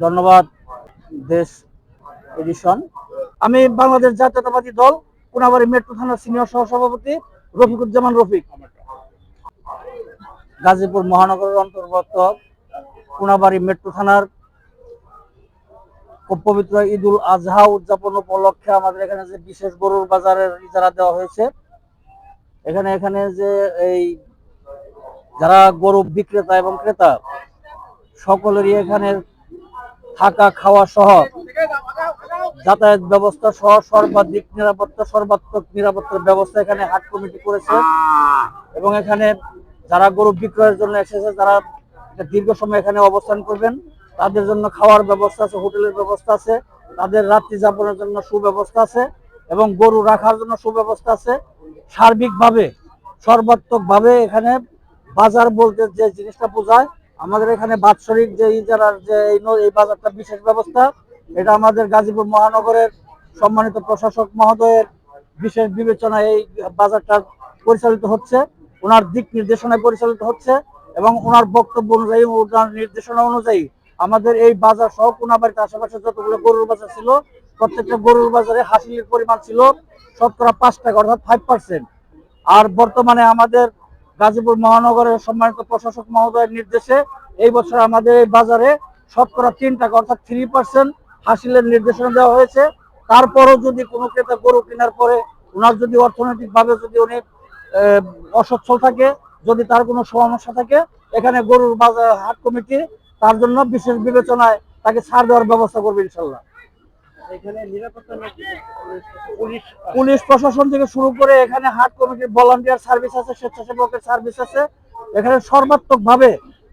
ধন্যবাদ দেশ এডিশন। আমি বাংলাদেশ জাতীয়তাবাদী দল কোনাবাড়ী মেট্রো থানার সিনিয়র সহসভাপতি রফিকুজ্জামান রফিক। গাজীপুর মহানগরের অন্তর্গত কোনাবাড়ী মেট্রো থানার খুব পবিত্র ঈদুল আজহা উদযাপন উপলক্ষে আমাদের এখানে যে বিশেষ গরুর বাজারের ইজারা দেওয়া হয়েছে। এখানে যে এই যারা গরু বিক্রেতা এবং ক্রেতা সকলেরই এখানে থাকা খাওয়া সহ যাতায়াত ব্যবস্থা সহ সর্বাত্মক নিরাপত্তার ব্যবস্থা এখানে হাট কমিটি করেছে। এবং এখানে যারা গরু বিক্রয়ের জন্য এসেছে, যারা দীর্ঘ সময় এখানে অবস্থান করবেন, তাদের জন্য খাওয়ার ব্যবস্থা আছে, হোটেলের ব্যবস্থা আছে, তাদের রাত্রি যাপনের জন্য সুব্যবস্থা আছে এবং গরু রাখার জন্য সুব্যবস্থা আছে। সার্বিকভাবে সর্বাত্মকভাবে এখানে বাজার বলতে যে জিনিসটা বোঝায়, আমাদের এখানে বাৎসরিক যে ইজারার যে এই বাজারটা বিশেষ ব্যবস্থা, এটা আমাদের গাজীপুর মহানগরের সম্মানিত প্রশাসক মহোদয়ের বিশেষ বিবেচনায় এই বাজারটা পরিচালিত হচ্ছে, ওনার দিক নির্দেশনায় পরিচালিত হচ্ছে এবং ওনার বক্তব্য অনুযায়ী, ওনার নির্দেশনা অনুযায়ী আমাদের এই বাজার সহ কোনাবাড়িতে আশেপাশে যতগুলো গরুর বাজার ছিল, প্রত্যেকটা গরুর বাজারে হাসিলের পরিমাণ ছিল শতকরা 5 টাকা, অর্থাৎ 5%। আর বর্তমানে আমাদের গাজীপুর মহানগরের সম্মানিত প্রশাসক মহোদয়ের নির্দেশে এই বছর আমাদের এই বাজারে শতকরা 3 টাকা, অর্থাৎ 3% হাসিলের নির্দেশনা দেওয়া হয়েছে। তারপরও যদি কোনো ক্রেতা গরু কেনার পরে ওনার যদি অর্থনৈতিকভাবে যদি উনি অসচ্ছল থাকে, যদি তার কোনো সমস্যা থাকে, এখানে গরুর বাজার হাট কমিটি তার জন্য বিশেষ বিবেচনায় তাকে ছাড় দেওয়ার ব্যবস্থা করবে ইনশাল্লাহ। এখানে নিরাপত্তা পুলিশ প্রশাসন থেকে শুরু করে এখানে হাট কমিটির ভলান্টিয়ার সার্ভিস আছে, স্বেচ্ছাসেবকের সার্ভিস আছে। এখানে সর্বাত্মকভাবে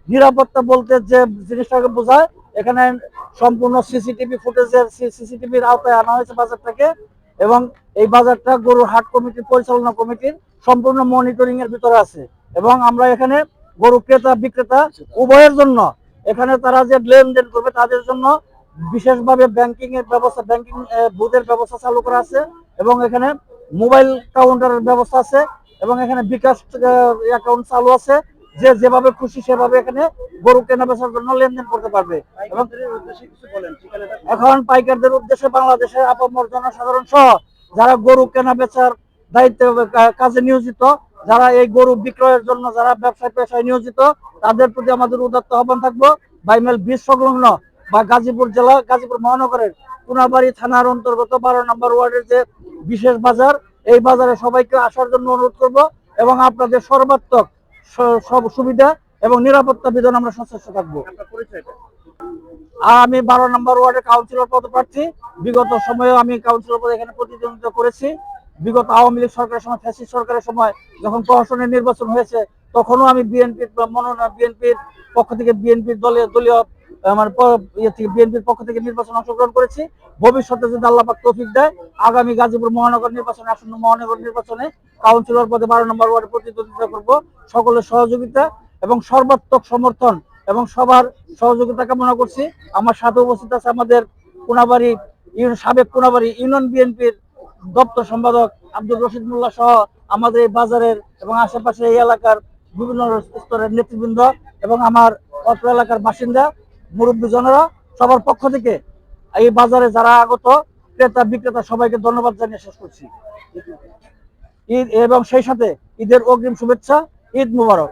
নিরাপত্তা বলতে যে জিনিসটাকে বোঝায়, এখানে সম্পূর্ণ সিসিটিভির আওতায় আনা হয়েছে বাজারটাকে এবং এই বাজারটা গরুর হাট কমিটির পরিচালনা কমিটির সম্পূর্ণ মনিটরিং এর ভিতরে আছে। এবং আমরা এখানে গরু ক্রেতা বিক্রেতা উভয়ের জন্য এখানে তারা যে লেনদেন করবে তাদের জন্য বিশেষভাবে ব্যাংকিং এর ব্যবস্থা, ব্যাংকিং বুথের ব্যবস্থা চালু করা আছে এবং এখানে মোবাইল কাউন্টারের ব্যবস্থা আছে এবং এখানে বিকাশ অ্যাকাউন্ট চালু আছে। যে যেভাবে খুশি সেভাবে এখানে গরু কেনা বেচার জন্য লেনদেন করতে পারবে। এখন পাইকারদের উদ্দেশ্যে বাংলাদেশের আপামর জনসাধারণ সহ যারা গরু কেনা বেচার দায়িত্বে কাজে নিয়োজিত, যারা এই গরু বিক্রয়ের জন্য যারা ব্যবসায় পেশায় নিয়োজিত, তাদের প্রতি আমাদের উদাত্ত আহ্বান থাকবো, বাইমেল বীজ সংলগ্ন বা গাজীপুর জেলা গাজীপুর মহানগরের কোনাবাড়ী থানার অন্তর্গত 12 নম্বর ওয়ার্ডের যে বিশেষ বাজার, এই বাজারে সবাইকে আসার জন্য অনুরোধ করব এবং আপনাদের সর্বাত্মক সব সুবিধা এবং নিরাপত্তা বিধান আমরা সচেষ্ট থাকবো। আমি 12 নম্বর ওয়ার্ডের কাউন্সিলর পদপ্রার্থী। বিগত সময়ে আমি কাউন্সিলর পদে এখানে প্রতিদ্বন্দ্বিতা করেছি। বিগত আওয়ামী লীগ সরকারের সময়, ফ্যাসিস্ট সরকারের সময় যখন প্রশাসনের নির্বাচন হয়েছে, তখনও আমি বিএনপির পক্ষ থেকে বিএনপির দলীয় আমার বিএনপির পক্ষ থেকে নির্বাচন অংশগ্রহণ করেছি। ভবিষ্যতে যদি আল্লাহ পাক তৌফিক দেয়, আগামী গাজীপুর মহানগর নির্বাচনে, আসন্ন মহানগর নির্বাচনে কাউন্সিলর পদে 12 নম্বর ওয়ার্ডে প্রতিদ্বন্দ্বিতা করব। সকলের সহযোগিতা এবং সর্বাত্মক সমর্থন এবং সবার সহযোগিতা কামনা করছি। আমার সাথে উপস্থিত আছে আমাদের সাবেক কোনাবাড়ী ইউনিয়ন বিএনপির দপ্তর সম্পাদক আব্দুর রশিদ মোল্লা সহ আমাদের এই বাজারের এবং আশেপাশে এই এলাকার বিভিন্ন স্তরের নেতৃবৃন্দ এবং আমার অত্র এলাকার বাসিন্দা মুরব্বীজনেরা, সবার পক্ষ থেকে এই বাজারে যারা আগত ক্রেতা বিক্রেতা সবাইকে ধন্যবাদ জানিয়ে শেষ করছি। ঈদ এবং সেই সাথে ঈদের অগ্রিম শুভেচ্ছা। ঈদ মুবারক।